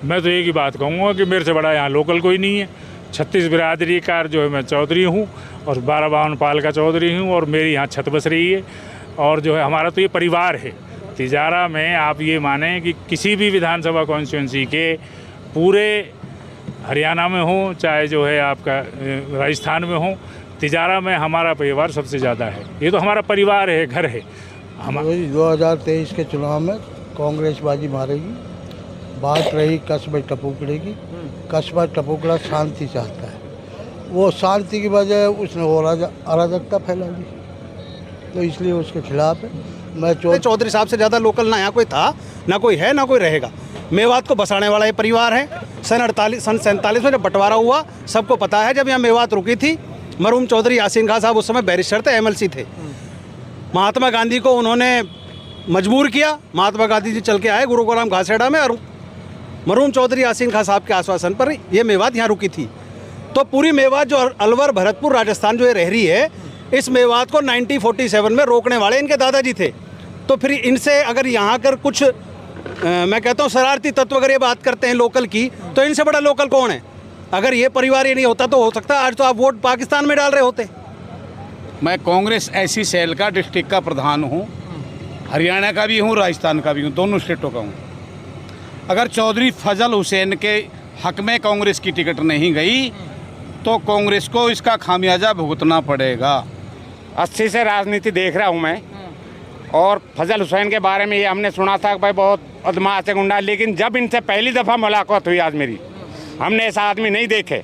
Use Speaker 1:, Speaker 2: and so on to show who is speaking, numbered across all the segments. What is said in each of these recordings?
Speaker 1: मैं तो एक ही बात कहूँगा कि मेरे से बड़ा यहाँ लोकल कोई नहीं है। 36 बिरादरी का जो है मैं चौधरी हूँ और 1252 पाल का चौधरी हूँ और मेरी यहाँ छत बस रही है। और जो है हमारा तो ये परिवार है। तिजारा में आप ये माने कि किसी भी विधानसभा कॉन्स्टिट्यूंसी के पूरे हरियाणा में हो चाहे जो है आपका राजस्थान में हो, तिजारा में हमारा परिवार सबसे ज़्यादा है। ये तो हमारा परिवार है, घर है।
Speaker 2: 2023 के चुनाव में कांग्रेस बाजी मारेगी। बात रही कस्बा टपुकड़े की, कस्बा टपुकड़ा शांति चाहता है। वो शांति की बजाय उसने अराजकता फैला दी, तो इसलिए उसके खिलाफ है। मैं
Speaker 3: चौधरी साहब से ज़्यादा लोकल ना यहाँ कोई था, ना कोई है, ना कोई रहेगा। मेवात को बसाने वाला ये परिवार है। सन 47 में जब बंटवारा हुआ, सबको पता है, जब यहाँ मेवात रुकी थी, मरहूम चौधरी यासीन खान साहब उस समय बैरिस्टर थे, MLC थे। महात्मा गांधी को उन्होंने मजबूर किया। महात्मा गांधी जी चल के आए गुरुग्राम घासेड़ा में और मरहूम चौधरी यासीन खान साहब के आश्वासन पर ये मेवात यहाँ रुकी थी। तो पूरी मेवात जो अलवर भरतपुर राजस्थान जो ये रह रही है, इस मेवात को 1947 में रोकने वाले इनके दादाजी थे। तो फिर इनसे अगर यहाँ कर कुछ मैं कहता हूँ शरारती तत्व अगर ये बात करते हैं लोकल की, तो इनसे बड़ा लोकल कौन है? अगर ये परिवार ये नहीं होता तो हो सकता आज तो आप वोट पाकिस्तान में डाल रहे होते।
Speaker 4: मैं कांग्रेस ऐसी सेल का डिस्ट्रिक्ट का प्रधान हूँ, हरियाणा का भी हूँ, राजस्थान का भी हूँ, दोनों स्टेटों का हूँ। अगर चौधरी फजल हुसैन के हक में कांग्रेस की टिकट नहीं गई तो कांग्रेस को इसका खामियाजा भुगतना पड़ेगा।
Speaker 5: 80 से राजनीति देख रहा हूँ मैं, और फजल हुसैन के बारे में ये हमने सुना था कि भाई बहुत बदमाश है, गुंडा, लेकिन जब इनसे पहली दफ़ा मुलाकात हुई आज मेरी, हमने ऐसा आदमी नहीं देखे।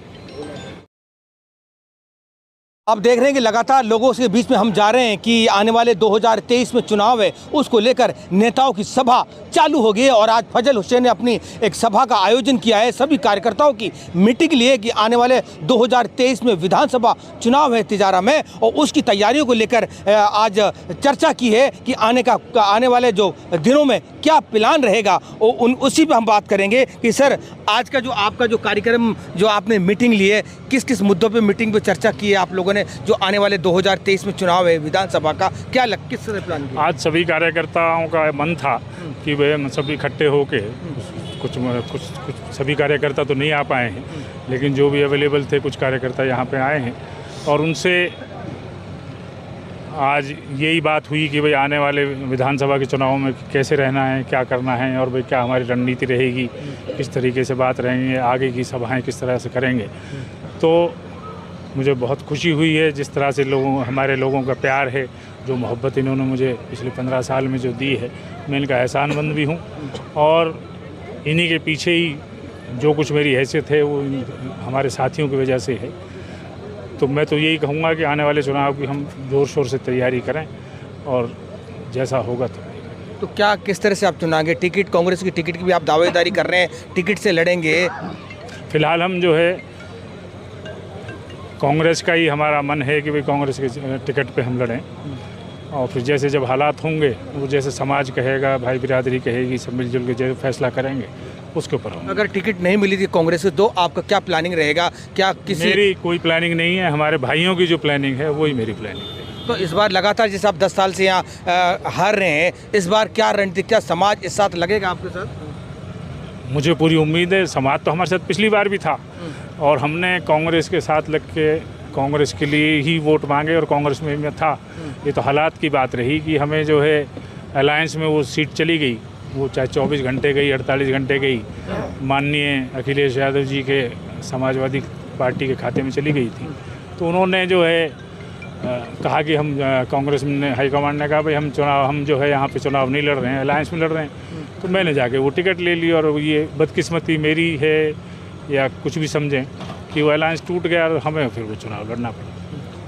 Speaker 3: अब देख रहे हैं कि लगातार लोगों के बीच में हम जा रहे हैं कि आने वाले 2023 में चुनाव है, उसको लेकर नेताओं की सभा चालू हो गई है। और आज फजल हुसैन ने अपनी एक सभा का आयोजन किया है, सभी कार्यकर्ताओं की मीटिंग ली है कि आने वाले 2023 में विधानसभा चुनाव है तिजारा में, और उसकी तैयारियों को लेकर आज चर्चा की है कि आने वाले जो दिनों में क्या प्लान रहेगा, उसी पर हम बात करेंगे कि सर आज का जो आपका जो कार्यक्रम जो आपने मीटिंग ली है, किस किस मुद्दों पर मीटिंग पर चर्चा की है आप लोगों ने, जो आने वाले 2023 में चुनाव है विधानसभा का, क्या किस तरह प्लान किया?
Speaker 1: आज सभी कार्यकर्ताओं का मन था कि वे सभी इकट्ठे होके कुछ सभी कार्यकर्ता तो नहीं आ पाए हैं, लेकिन जो भी अवेलेबल थे कुछ कार्यकर्ता यहाँ पे आए हैं और उनसे आज यही बात हुई कि भाई आने वाले विधानसभा के चुनाव में कैसे रहना है, क्या करना है और भाई क्या हमारी रणनीति रहेगी, किस तरीके से बात रहेंगे, आगे की सभाएं किस तरह से करेंगे। तो मुझे बहुत खुशी हुई है जिस तरह से हमारे लोगों का प्यार है, जो मोहब्बत इन्होंने मुझे पिछले 15 साल में जो दी है, मैं इनका एहसानमंद भी हूँ। और इन्हीं के पीछे ही जो कुछ मेरी हैसियत है वो हमारे साथियों की वजह से है। तो मैं तो यही कहूँगा कि आने वाले चुनाव की हम ज़ोर शोर से तैयारी करें और जैसा होगा तो
Speaker 3: क्या किस तरह से आप चुनाएंगे? टिकट, कांग्रेस की टिकट की भी आप दावेदारी कर रहे हैं, टिकट से लड़ेंगे?
Speaker 1: फिलहाल हम जो है कांग्रेस का ही हमारा मन है कि भाई कांग्रेस के टिकट पे हम लड़ें, और फिर जैसे जब हालात होंगे वो जैसे समाज कहेगा, भाई बिरादरी कहेगी, सब मिलजुल के जैसे फैसला करेंगे उसके ऊपर हम।
Speaker 3: अगर टिकट नहीं मिली थी कांग्रेस से तो आपका क्या प्लानिंग रहेगा? क्या किसी
Speaker 1: मेरी कोई प्लानिंग नहीं है, हमारे भाइयों की जो प्लानिंग है वही मेरी प्लानिंग है।
Speaker 3: तो इस बार लगातार जैसे आप 10 साल से यहाँ हार रहे हैं, इस बार क्या रणनीति, क्या समाज इस साथ लगेगा आपके साथ?
Speaker 1: मुझे पूरी उम्मीद है। समाज तो हमारे साथ पिछली बार भी था और हमने कांग्रेस के साथ लग के कांग्रेस के लिए ही वोट मांगे और कांग्रेस में मैं था। ये तो हालात की बात रही कि हमें जो है अलायंस में वो सीट चली गई, वो चाहे 24 घंटे गई, 48 घंटे गई, माननीय अखिलेश यादव जी के समाजवादी पार्टी के खाते में चली गई थी। तो उन्होंने जो है कहा कि हम कांग्रेस में हाईकमांड ने कहा भाई हम जो है यहाँ पे चुनाव नहीं लड़ रहे हैं, अलायंस में लड़ रहे हैं। तो मैंने जाके वो टिकट ले ली और ये बदकिस्मती मेरी है या कुछ भी समझें कि वो अलायंस टूट गया और हमें फिर वो चुनाव लड़ना पड़ा।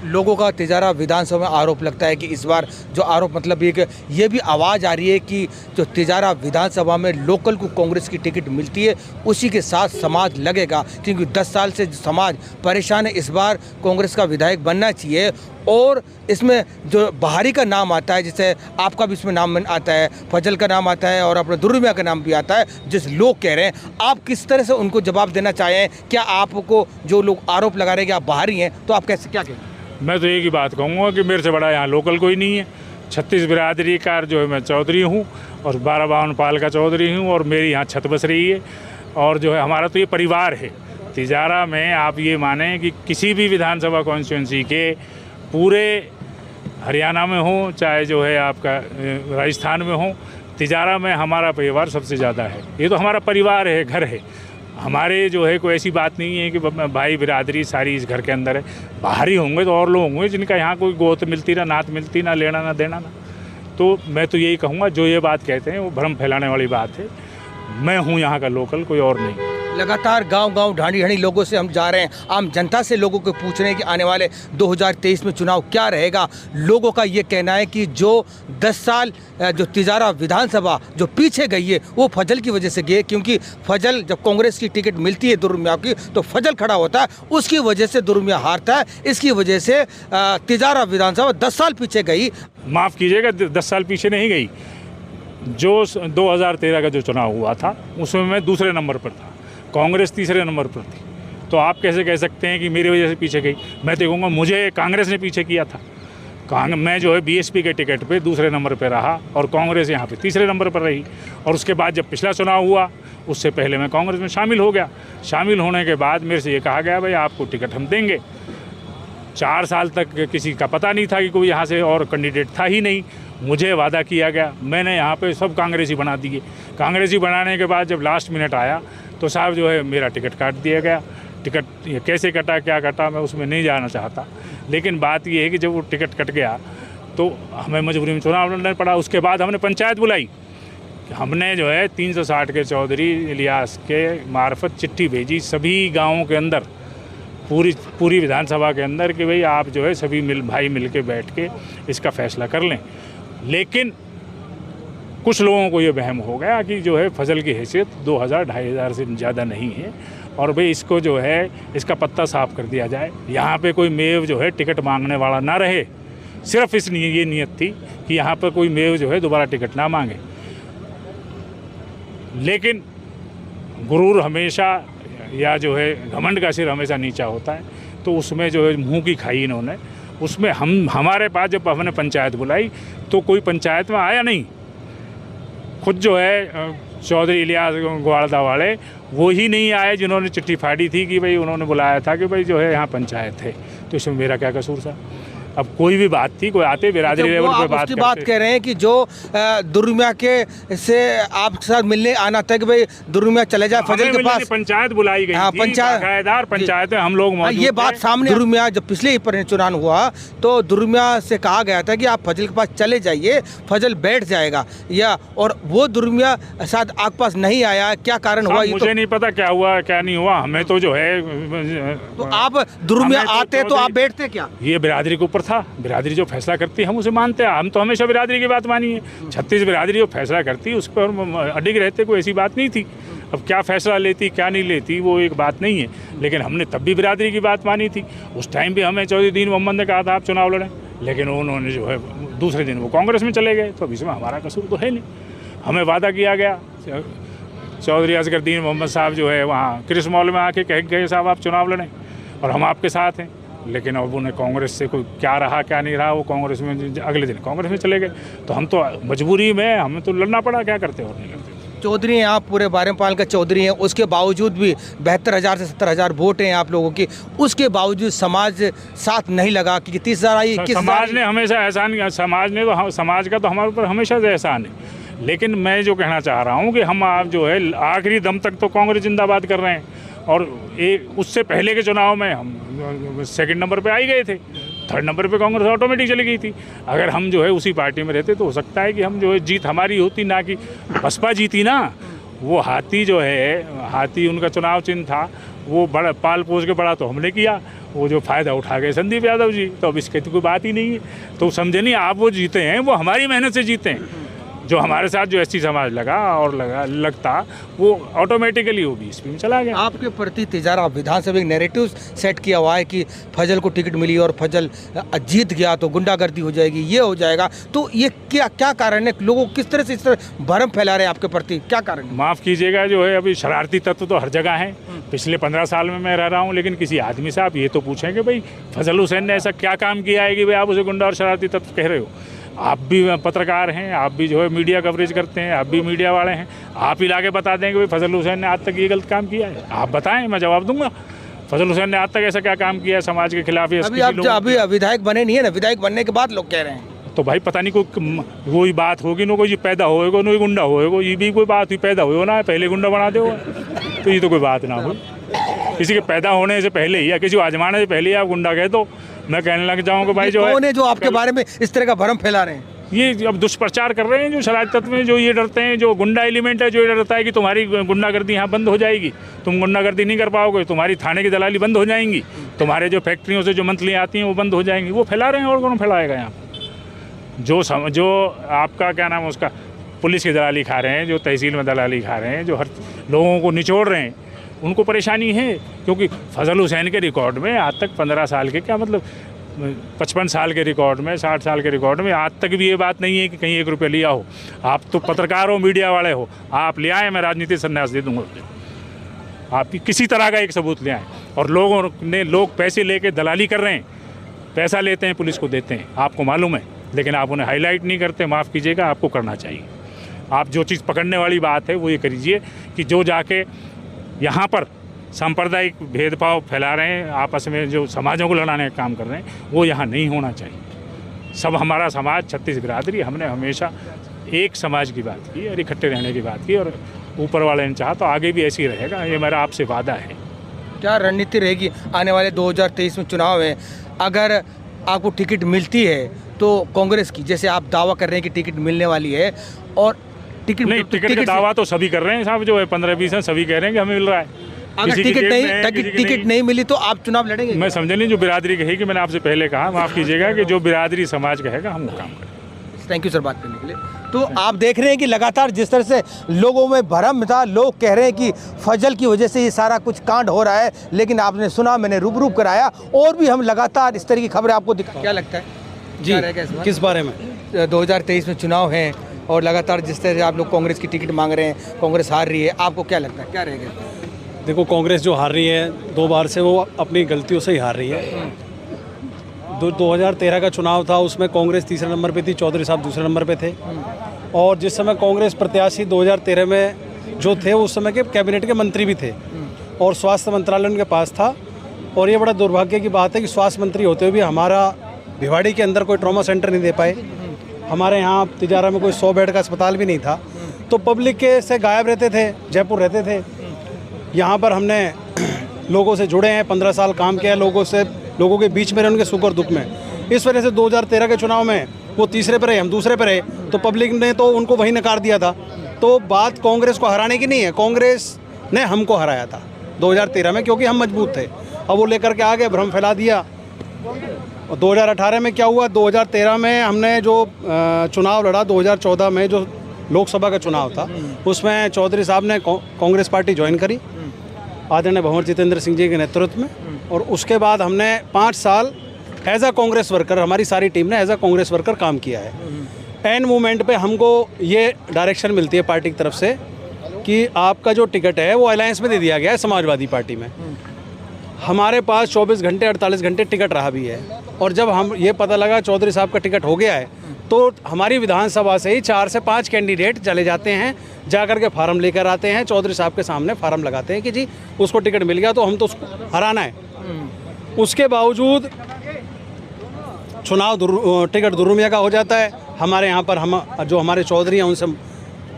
Speaker 3: लोगों का तिजारा विधानसभा में आरोप लगता है कि इस बार जो आरोप मतलब ये भी आवाज़ आ रही है कि जो तिजारा विधानसभा में लोकल को कांग्रेस की टिकट मिलती है उसी के साथ समाज लगेगा, क्योंकि 10 साल से समाज परेशान है। इस बार कांग्रेस का विधायक बनना चाहिए और इसमें जो बाहरी का नाम आता है, जैसे आपका भी इसमें नाम आता है, फजल का नाम आता है और अपने दुर्मिया का नाम भी आता है, जिस लोग कह रहे हैं, आप किस तरह से उनको जवाब देना चाहें? क्या आपको जो लोग आरोप लगा रहे हैं कि आप बाहरी हैं, तो आप कैसे क्या कहें?
Speaker 1: मैं तो एक ही बात कहूँगा कि मेरे से बड़ा यहाँ लोकल कोई नहीं है। 36 बिरादरी का जो है मैं चौधरी हूँ और 1252 पाल का चौधरी हूँ और मेरी यहाँ छत बस रही है। और जो है हमारा तो ये परिवार है। तिजारा में आप ये माने कि किसी भी विधानसभा कॉन्स्टिट्यूंसी के पूरे हरियाणा में हो, चाहे जो है आपका राजस्थान में हो, तिजारा में हमारा परिवार सबसे ज़्यादा है। ये तो हमारा परिवार है, घर है हमारे। जो है कोई ऐसी बात नहीं है कि भाई बिरादरी सारी इस घर के अंदर है। बाहर ही होंगे तो और लोग होंगे जिनका यहाँ कोई गोत मिलती ना, नात मिलती ना, लेना ना देना ना। तो मैं तो यही कहूँगा, जो ये बात कहते हैं वो भ्रम फैलाने वाली बात है। मैं हूँ यहाँ का लोकल, कोई और नहीं।
Speaker 6: लगातार गांव-गांव, ढाणी-ढाणी लोगों से हम जा रहे हैं, आम जनता से लोगों को पूछ रहे हैं कि आने वाले 2023 में चुनाव क्या रहेगा। लोगों का ये कहना है कि जो 10 साल जो तिजारा विधानसभा जो पीछे गई है वो फजल की वजह से गई है, क्योंकि फजल जब कांग्रेस की टिकट मिलती है दुरुमिया की तो फजल खड़ा होता है, उसकी वजह से दुरुमिया हारता है। इसकी वजह से तिजारा विधानसभा 10 साल पीछे गई।
Speaker 1: माफ़ कीजिएगा, 10 साल पीछे नहीं गई। जो 2013 का जो चुनाव हुआ था उसमें मैं दूसरे नंबर पर था, कांग्रेस तीसरे नंबर पर थी। तो आप कैसे कह सकते हैं कि मेरी वजह से पीछे गई? मैं तो कहूँगा मुझे कांग्रेस ने पीछे किया था। मैं जो है बीएसपी के टिकट पे दूसरे नंबर पे रहा और कांग्रेस यहाँ पे तीसरे नंबर पर रही। और उसके बाद जब पिछला चुनाव हुआ उससे पहले मैं कांग्रेस में शामिल हो गया। शामिल होने के बाद मेरे से ये कहा गया भाई आपको टिकट हम देंगे। 4 साल तक किसी का पता नहीं था कि कोई यहाँ से और कैंडिडेट था ही नहीं। मुझे वादा किया गया, मैंने यहाँ पे सब कांग्रेसी बना दिए। कांग्रेसी बनाने के बाद जब लास्ट मिनट आया तो साहब जो है मेरा टिकट काट दिया गया। टिकट ये कैसे कटा, क्या कटा, मैं उसमें नहीं जाना चाहता। लेकिन बात ये है कि जब वो टिकट कट गया तो हमें मजबूरी में चुनाव लड़ना पड़ा। उसके बाद हमने पंचायत बुलाई। हमने जो है 360 के चौधरी इलियास के मार्फत चिट्ठी भेजी सभी गाँवों के अंदर, पूरी विधानसभा के अंदर, कि भाई आप जो है सभी भाई मिल के बैठ के इसका फैसला कर लें। लेकिन कुछ लोगों को ये वहम हो गया कि जो है फजल की हैसियत 2000-2500 से ज़्यादा नहीं है और भाई इसको जो है इसका पत्ता साफ कर दिया जाए। यहाँ पे कोई मेव जो है टिकट मांगने वाला ना रहे। सिर्फ ये नियत थी कि यहाँ पर कोई मेव जो है दोबारा टिकट ना मांगे। लेकिन गुरूर हमेशा, या जो है घमंड का सिर हमेशा नीचा होता है। तो उसमें जो है मुँह की खाई इन्होंने। उसमें हमारे पास जब हमने पंचायत बुलाई तो कोई पंचायत में आया नहीं। खुद जो है चौधरी इलियास ग्वाड़दा वाले वो ही नहीं आए जिन्होंने चिट्ठी फाड़ी थी कि भाई उन्होंने बुलाया था कि भाई जो है यहाँ पंचायत है। तो इसमें मेरा क्या कसूर था? अब कोई भी बात थी, कोई आते बिरादरी लेवल पे बात
Speaker 6: कह रहे हैं कि जो दुरुमिया के से आपके साथ मिलने आना था कि भाई दुरुमिया चले जाए फजल के पास।
Speaker 1: पंचायत बुलाई गई थी, बाकायदार पंचायत में हम लोग मौजूद
Speaker 6: ये बात सामने। दुरुमिया जब पिछले ही पर चुनाव हुआ तो दुरुमिया से कहा गया था कि आप फजल के पास चले जाइए, फजल बैठ जाएगा, या और वो दुरुमिया शायद आपके पास नहीं आया। क्या कारण हुआ?
Speaker 1: मुझे नहीं पता क्या हुआ क्या नहीं हुआ। हमें तो जो है
Speaker 6: तो आप दुरुमिया आते तो आप बैठते क्या?
Speaker 1: ये बिरादरी के ऊपर था। बिरादरी जो फैसला करती है हम उसे मानते हैं। हम तो हमेशा बिरादरी की बात मानी है। 36 बिरादरी जो फैसला करती है उस पर हम अडिग रहते, कोई ऐसी बात नहीं थी। अब क्या फैसला लेती क्या नहीं लेती वो एक बात नहीं है। लेकिन हमने तब भी बिरादरी की बात मानी थी। उस टाइम भी हमें चौधरी दीन मोहम्मद ने कहा था आप चुनाव लड़ें, लेकिन उन्होंने जो है दूसरे दिन वो कांग्रेस में चले गए। तो अब इसमें हमारा कसूर तो है नहीं। हमें वादा किया गया, चौधरी असगर दीन मोहम्मद साहब जो है वहाँ क्रिस मॉल में आके कह गए साहब आप चुनाव लड़ें और हम आपके साथ हैं। लेकिन अब उन्हें कांग्रेस से कोई क्या रहा क्या नहीं रहा, वो कांग्रेस में अगले दिन कांग्रेस में चले गए। तो हम तो मजबूरी में हमें तो लड़ना पड़ा, क्या करते और नहीं करते।
Speaker 6: चौधरी हैं आप, पूरे बारेपाल का चौधरी हैं, उसके बावजूद भी 72,000 से 70,000 वोट हैं आप लोगों की, उसके बावजूद समाज साथ नहीं लगा कि 30,000 आई।
Speaker 1: समाज ने हमेशा एहसान किया। समाज का तो हमारे ऊपर हमेशा से एहसान है। लेकिन मैं जो कहना चाह रहा हूँ कि हम आप जो है आखिरी दम तक तो कांग्रेस जिंदाबाद कर रहे हैं। और उससे पहले के चुनाव में हम सेकंड नंबर पे आई गए थे, थर्ड नंबर पे कांग्रेस ऑटोमेटिक चली गई थी। अगर हम जो है उसी पार्टी में रहते तो हो सकता है कि हम जो है जीत हमारी होती, ना कि बसपा जीती ना। वो हाथी जो है, हाथी उनका चुनाव चिन्ह था, वो बड़ा पाल पोस के बड़ा तो हमने किया, वो जो फ़ायदा उठा गए संदीप यादव जी। तो अब इसकी तो कोई बात ही नहीं है। तो समझे नहीं, आप वो जीते हैं वो हमारी मेहनत से जीते हैं। जो हमारे साथ जो एसटी समाज लगता वो ऑटोमेटिकली वो बीएसपी में चला गया।
Speaker 6: आपके प्रति तिजारा विधानसभा एक नैरेटिव सेट किया हुआ है कि फजल को टिकट मिली और फजल जीत गया तो गुंडागर्दी हो जाएगी, ये हो जाएगा। तो ये क्या कारण है? लोगों किस तरह से इस तरह भरम फैला रहे हैं आपके प्रति, क्या कारण?
Speaker 1: माफ़ कीजिएगा, जो है अभी शरारती तत्व तो हर जगह हैं। पिछले 15 साल में मैं रह रहा हूँ, लेकिन किसी आदमी से आप ये तो पूछें कि भाई फजल हुसैन ने ऐसा क्या काम किया है कि भाई आप उसे गुंडा और शरारती तत्व कह रहे हो। आप भी पत्रकार हैं, आप भी जो है मीडिया कवरेज करते हैं, आप भी मीडिया वाले हैं, आप ही लाके बता दें कि भाई फजल हुसैन ने आज तक ये गलत काम किया है। आप बताएं, मैं जवाब दूंगा। फजल हुसैन ने आज तक ऐसा क्या काम किया है समाज के खिलाफ?
Speaker 6: अभी आप जो अभी विधायक बने नहीं है ना, विधायक बनने के बाद लोग कह रहे हैं
Speaker 1: तो भाई पता नहीं कोई बात होगी ना, कोई पैदा होएगा ना, गुंडा होएगा, ये भी कोई बात हुई, पैदा हो ना पहले गुंडा बना दो, तो ये तो कोई बात ना हो। किसी के पैदा होने से पहले ही या किसी को आजमाने से पहले ही आप गुंडा कह दो, मैं कहने लग जाऊँ कि भाई जो
Speaker 6: है जो आपके बारे में इस तरह का भ्रम फैला रहे हैं,
Speaker 1: ये अब दुष्प्रचार कर रहे हैं जो शरारत तत्व में, जो ये डरते हैं, जो गुंडा एलिमेंट है, जो ये डरता है कि तुम्हारी गुंडागर्दी यहाँ बंद हो जाएगी, तुम गुंडागर्दी नहीं कर पाओगे, तुम्हारी थाने की दलाली बंद हो जाएंगी, तुम्हारे जो फैक्ट्रियों से जो मंथली आती हैं वो बंद हो जाएंगी, वो फैला रहे हैं। और कौन फैलाएगा यहाँ? जो आपका क्या नाम है उसका, पुलिस की दलाली खा रहे हैं, जो तहसील में दलाली खा रहे हैं, जो हर लोगों को निचोड़ रहे हैं, उनको परेशानी है। क्योंकि फजल हुसैन के रिकॉर्ड में आज तक 15 साल के, क्या मतलब 55 साल के रिकॉर्ड में, 60 साल के रिकॉर्ड में आज तक भी ये बात नहीं है कि कहीं 1 रुपया लिया हो। आप तो पत्रकार हो, मीडिया वाले हो, आप ले आए, मैं राजनीति संन्यास दे दूंगा। आप किसी तरह का एक सबूत ले आए। और लोग पैसे लेके दलाली कर रहे हैं, पैसा लेते हैं, पुलिस को देते हैं, आपको मालूम है, लेकिन आप उन्हें हाईलाइट नहीं करते। माफ़ कीजिएगा, आपको करना चाहिए। आप जो चीज़ पकड़ने वाली बात है वो ये करिए कि जो जाके यहाँ पर सांप्रदायिक भेदभाव फैला रहे हैं, आपस में जो समाजों को लड़ाने का काम कर रहे हैं, वो यहाँ नहीं होना चाहिए। सब हमारा समाज, 36 बिरादरी, हमने हमेशा एक समाज की बात की और इकट्ठे रहने की बात की, और ऊपर वाले ने चाहा तो आगे भी ऐसे ही रहेगा। ये मेरा आपसे वादा है। क्या
Speaker 6: रणनीति रहेगी आने वाले 2023 में चुनाव है? अगर आपको टिकट मिलती है तो कांग्रेस की, जैसे आप दावा कर रहे हैं कि टिकट मिलने वाली है, और
Speaker 1: टिकट का दावा तो सभी कर रहे हैं साहब, जो है 15-20 हैं, सभी कह रहे हैं कि हमें मिल रहा है।
Speaker 6: अगर टिकट नहीं मिली तो आप चुनाव लड़ेंगे?
Speaker 1: मैं समझे नहीं, जो बिरादरी कहेगी, मैंने आपसे पहले कहा, माफ़ कीजिएगा, कि जो बिरादरी समाज कहेगा हम वो काम करेंगे।
Speaker 6: थैंक यू सर बात करने के लिए। तो आप देख रहे हैं कि लगातार जिस तरह से लोगों में भ्रम था, लोग कह रहे हैं कि फजल की वजह से ये सारा कुछ कांड हो रहा है, लेकिन आपने सुना, मैंने रूबरू कराया, और भी हम लगातार इस तरह की खबरें आपको दिखा। क्या लगता है
Speaker 3: जी, किस बारे में?
Speaker 6: 2023 में चुनाव है और लगातार जिस तरह से आप लोग कांग्रेस की टिकट मांग रहे हैं, कांग्रेस हार रही है, आपको क्या लगता है क्या रहेगा?
Speaker 3: देखो, कांग्रेस जो हार रही है 2 बार से, वो अपनी गलतियों से ही हार रही है। 2013 का चुनाव था, उसमें कांग्रेस तीसरे नंबर पे थी, चौधरी साहब दूसरे नंबर पे थे। और जिस समय कांग्रेस प्रत्याशी 2013 में जो थे, उस समय के कैबिनेट के मंत्री भी थे, और स्वास्थ्य मंत्रालय उनके पास था। और ये बड़ा दुर्भाग्य की बात है कि स्वास्थ्य मंत्री होते हुए भी हमारा भिवाड़ी के अंदर कोई ट्रॉमा सेंटर नहीं दे पाए। हमारे यहाँ तिजारा में कोई 100 बेड का अस्पताल भी नहीं था। तो पब्लिक के से गायब रहते थे, जयपुर रहते थे। यहाँ पर हमने लोगों से जुड़े हैं, 15 साल काम किया लोगों के बीच में रहे, उनके सुख और दुख में। इस वजह से 2013 के चुनाव में वो तीसरे पर रहे, हम दूसरे पर रहे, तो पब्लिक ने तो उनको वही नकार दिया था। तो बात कांग्रेस को हराने की नहीं है, कांग्रेस ने हमको हराया था 2013 में, क्योंकि हम मजबूत थे। अब वो लेकर के आगे भ्रम फैला दिया। और 2018 में क्या हुआ? 2013 में हमने जो चुनाव लड़ा, 2014 में जो लोकसभा का चुनाव था, उसमें चौधरी साहब ने कांग्रेस पार्टी ज्वाइन करी, आदरणीय भंवर जितेंद्र सिंह जी के नेतृत्व में। और उसके बाद हमने 5 साल एज अ कांग्रेस वर्कर, हमारी सारी टीम ने एज अ कांग्रेस वर्कर काम किया है। एन मूवमेंट पे हमको ये डायरेक्शन मिलती है पार्टी की तरफ से कि आपका जो टिकट है वो अलायंस में दे दिया गया है समाजवादी पार्टी में। हमारे पास 24 घंटे 48 घंटे टिकट रहा भी है। और जब हम ये पता लगा चौधरी साहब का टिकट हो गया है, तो हमारी विधानसभा से ही 4 से 5 कैंडिडेट चले जाते हैं, जाकर के फार्म लेकर आते हैं, चौधरी साहब के सामने फार्म लगाते हैं कि जी उसको टिकट मिल गया, तो हम तो उसको हराना है। उसके बावजूद चुनाव टिकट दुर्मिया का हो जाता है। हमारे यहाँ पर हम जो हमारे चौधरी हैं उनसे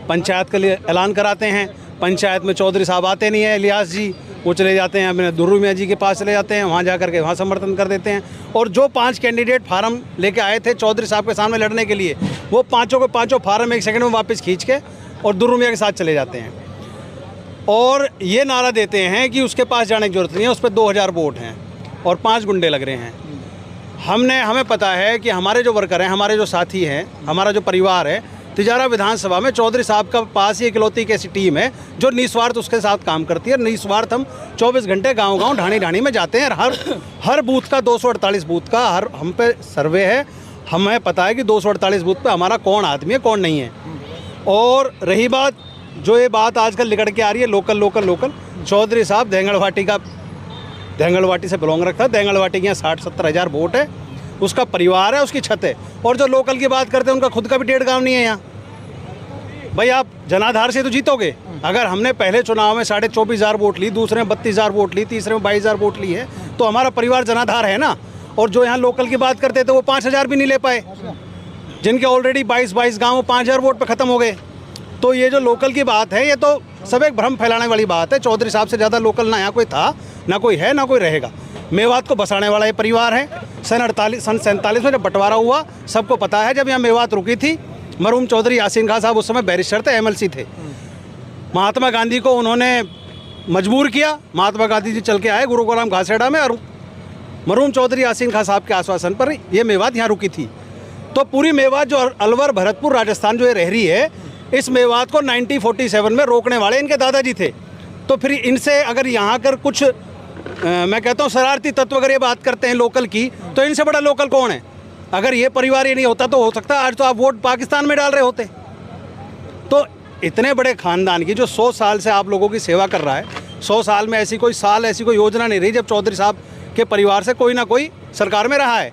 Speaker 3: पंचायत के लिए ऐलान कराते हैं। पंचायत में चौधरी साहब आते नहीं हैं, इलियास जी, वो चले जाते हैं अपने दुर्रू मियाँ जी के पास चले जाते हैं, वहाँ जा कर के वहाँ समर्थन कर देते हैं। और जो 5 कैंडिडेट फार्म लेके आए थे चौधरी साहब के सामने लड़ने के लिए, वो पाँचों के पाँचों फार्म 1 सेकंड में वापस खींच के और दुर्रू मियाँ के साथ चले जाते हैं। और ये नारा देते हैं कि उसके पास जाने की जरूरत नहीं है, उस पर 2000 वोट हैं और 5 गुंडे लग रहे हैं। हमें पता है कि हमारे जो वर्कर हैं, हमारे जो साथी हैं, हमारा जो परिवार है, तिजारा विधानसभा में चौधरी साहब का पास ही इकलौती एक ऐसी टीम है जो निस्वार्थ उसके साथ काम करती है। निस्वार्थ हम 24 घंटे गांव-गांव, ढाणी-ढाणी में जाते हैं। हर बूथ का 248 बूथ का हम पे सर्वे है। हमें पता है कि 248 बूथ पे हमारा कौन आदमी है, कौन नहीं है। और रही बात, जो ये बात आजकल निकल के आ रही है लोकल, चौधरी साहब धेंगड़वाटी से बिलोंग रखता है। धेंगड़वाटी के यहाँ 60-70 हज़ार वोट है। उसका परिवार है, उसकी छत है। और जो लोकल की बात करते हैं उनका खुद का भी 1.5 गाँव नहीं है यहाँ। भाई आप जनाधार से तो जीतोगे। अगर हमने पहले चुनाव में 24,500 वोट ली, दूसरे में 32,000 वोट ली, तीसरे में 22,000 वोट ली है, तो हमारा परिवार जनाधार है ना। और जो यहाँ लोकल की बात करते थे वो 5,000 भी नहीं ले पाए, जिनके ऑलरेडी 22 गाँव 5,000 वोट पे ख़त्म हो गए। तो ये जो लोकल की बात है, ये तो सब एक भ्रम फैलाने वाली बात है। चौधरी साहब से ज़्यादा लोकल ना यहाँ कोई था, ना कोई है, ना कोई रहेगा। मेवात को बसाने वाला ये परिवार है। सन 47 में जब बंटवारा हुआ, सबको पता है। जब यहाँ मेवात रुकी थी, मरहूम चौधरी यासीन खान साहब उस समय बैरिस्टर थे, MLC थे। महात्मा गांधी को उन्होंने मजबूर किया। महात्मा गांधी जी चल के आए गुरुग्राम घासेड़ा में, और मरहूम चौधरी यासीन खान साहब के आश्वासन पर ये मेवात यहाँ रुकी थी। तो पूरी मेवात जो अलवर भरतपुर राजस्थान जो ये रह रही है, इस मेवात को 1947 में रोकने वाले इनके दादाजी थे। तो फिर इनसे अगर यहाँ कर कुछ मैं कहता हूँ शरारती तत्व अगर ये बात करते हैं लोकल की, तो इनसे बड़ा लोकल कौन है? अगर ये परिवार ये नहीं होता तो हो सकता आज तो आप वोट पाकिस्तान में डाल रहे होते। तो इतने बड़े खानदान की जो 100 साल से आप लोगों की सेवा कर रहा है, 100 साल में ऐसी कोई योजना नहीं रही जब चौधरी साहब के परिवार से कोई ना कोई सरकार में रहा है।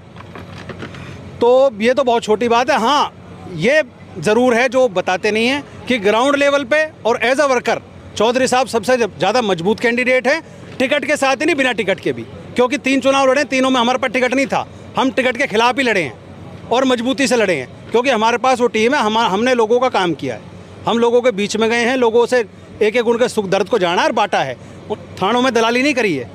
Speaker 3: तो ये तो बहुत छोटी बात है। हाँ, ये ज़रूर है जो बताते नहीं हैं कि ग्राउंड लेवल पे और एज अ वर्कर चौधरी साहब सबसे ज़्यादा मजबूत कैंडिडेट हैं, टिकट के साथ ही नहीं, बिना टिकट के भी। क्योंकि 3 चुनाव लड़े, तीनों में हमारे पास टिकट नहीं था। हम टिकट के खिलाफ ही लड़े हैं और मजबूती से लड़े हैं, क्योंकि हमारे पास वो टीम है। हमने लोगों का काम किया है, हम लोगों के बीच में गए हैं, लोगों से एक एक उनके सुख दर्द को जाना और बांटा है। थानों में दलाली नहीं करी है,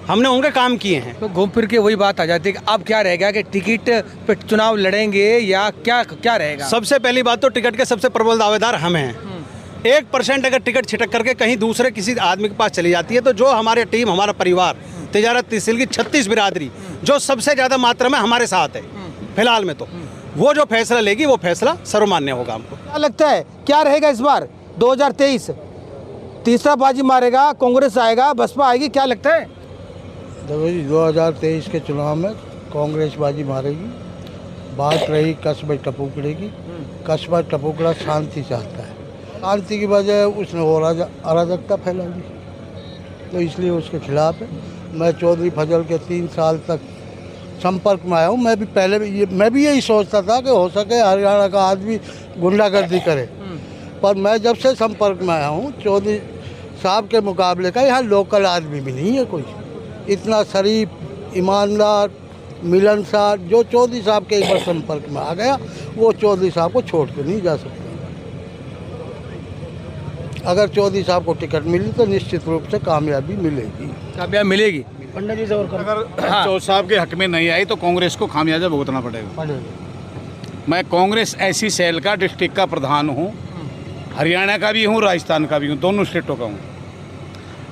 Speaker 3: हमने उनके काम किए हैं।
Speaker 6: तो घूम फिर के वही बात आ जाती है कि अब क्या रहेगा कि टिकट पे चुनाव लड़ेंगे या क्या रहेगा?
Speaker 3: सबसे पहली बात तो टिकट के सबसे प्रबल दावेदार हम हैं। 1% अगर टिकट छिटक करके कहीं दूसरे किसी आदमी के पास चली जाती है, तो जो हमारे टीम, हमारा परिवार, तिजारत तहसील की 36 बिरादरी जो सबसे ज़्यादा मात्रा में हमारे साथ है फिलहाल में, तो वो जो फैसला लेगी वो फैसला सर्वमान्य होगा। हमको
Speaker 6: क्या लगता है क्या रहेगा इस बार 2023? तीसरा बाजी मारेगा, कांग्रेस आएगा, बसपा आएगी, क्या लगता है?
Speaker 2: देखो जी, 2023 के चुनाव में कांग्रेस बाजी मारेगी। बात रही कस्बे टपुकड़े की, कस्बा टपुकड़ा शांति चाहता है। शांति की वजह उसने और अराजकता फैला दी, तो इसलिए उसके खिलाफ है। मैं चौधरी फजल के 3 साल तक संपर्क में आया हूँ। मैं भी यही सोचता था कि हो सके हरियाणा का आदमी गुंडागर्दी करे, पर मैं जब से संपर्क में आया हूँ, चौधरी साहब के मुकाबले का यहाँ लोकल आदमी भी नहीं है कोई इतना शरीफ, ईमानदार, मिलनसार। जो चौधरी साहब के एक बार संपर्क में आ गया, वो चौधरी साहब को छोड़ के नहीं जा सकता। अगर चौधरी साहब को टिकट मिली तो निश्चित रूप से कामयाबी मिलेगी।
Speaker 6: कामयाबी मिलेगी।
Speaker 3: पंडित जी से और
Speaker 4: अगर चौधरी साहब के हक में नहीं आई तो कांग्रेस को खामियाजा भुगतना पड़ेगा। मैं कांग्रेस ऐसी सेल का डिस्ट्रिक्ट का प्रधान हूँ, हरियाणा का भी हूँ, राजस्थान का भी हूँ, दोनों स्टेटों का हूँ।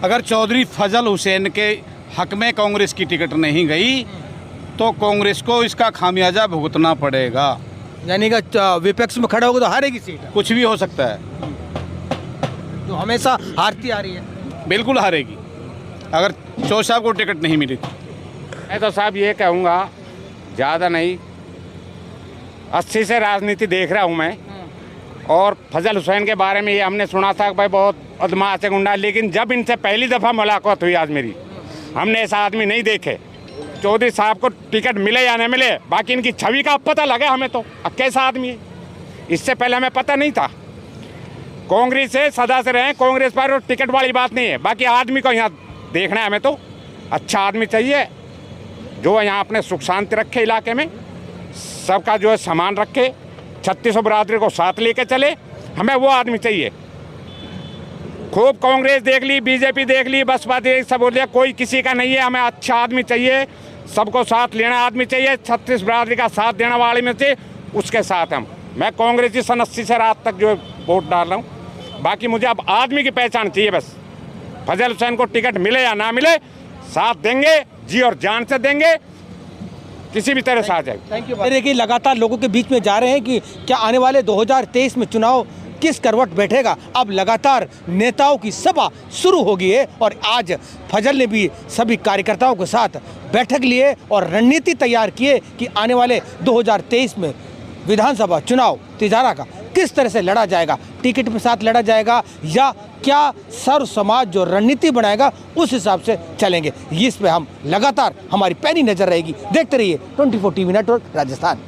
Speaker 4: अगर चौधरी फजल हुसैन के हक में कांग्रेस की टिकट नहीं गई तो कांग्रेस को इसका खामियाजा भुगतना पड़ेगा।
Speaker 6: यानी कि विपक्ष में खड़ा होगा तो हारेगी सीट?
Speaker 4: कुछ भी हो सकता है,
Speaker 6: तो हमेशा हारती आ रही है।
Speaker 4: बिल्कुल हारेगी अगर चौधरी साहब को टिकट नहीं मिली तो।
Speaker 5: मैं तो साहब ये कहूँगा, ज़्यादा नहीं, 80 से राजनीति देख रहा हूँ मैं। और फजल हुसैन के बारे में ये हमने सुना था कि भाई बहुत बदमाश है, गुंडा, लेकिन जब इनसे पहली दफ़ा मुलाकात हुई आज मेरी, हमने ऐसा आदमी नहीं देखे। चौधरी साहब को टिकट मिले या नहीं मिले, बाकी इनकी छवि का पता लगे हमें तो अब कैसा आदमी है, इससे पहले हमें पता नहीं था। कांग्रेस से सदा से रहे, कांग्रेस पर टिकट वाली बात नहीं है, बाकी आदमी को यहाँ देखना है हमें तो। अच्छा आदमी चाहिए जो यहाँ अपने सुख शांति रखे, इलाके में सबका जो है सामान रखे, 3600 बरादरी को साथ लेके चले, हमें वो आदमी चाहिए। खूब कांग्रेस देख ली, बीजेपी देख ली, बसपा देख, सब बोल दिया, कोई किसी का नहीं है। हमें अच्छा आदमी चाहिए, सबको साथ लेना आदमी चाहिए, 36 बरादरी का साथ देने वाले में से उसके साथ हम। मैं कांग्रेस की सन 80 से रात तक जो वोट डाल रहा हूँ। बाकी मुझे अब आदमी की पहचान चाहिए बस। फजल हुसैन को टिकट मिले या ना मिले, साथ देंगे, जी और जान से देंगे, किसी भी तरह से आ जाए।
Speaker 6: Thank you. देखिए लगातार लोगों के बीच में जा रहे हैं कि क्या आने वाले 2023 में चुनाव किस करवट बैठेगा। अब लगातार नेताओं की सभा शुरू हो गई है और आज फजल ने भी सभी कार्यकर्ताओं के साथ बैठक लिए और रणनीति तैयार किए कि आने वाले 2023 में विधानसभा चुनाव तिजारा का किस तरह से लड़ा जाएगा, टिकट के साथ लड़ा जाएगा या क्या सर्व समाज जो रणनीति बनाएगा उस हिसाब से चलेंगे। इस पे हम लगातार हमारी पैनी नजर रहेगी। देखते रहिए 24 टीवी नेटवर्क राजस्थान।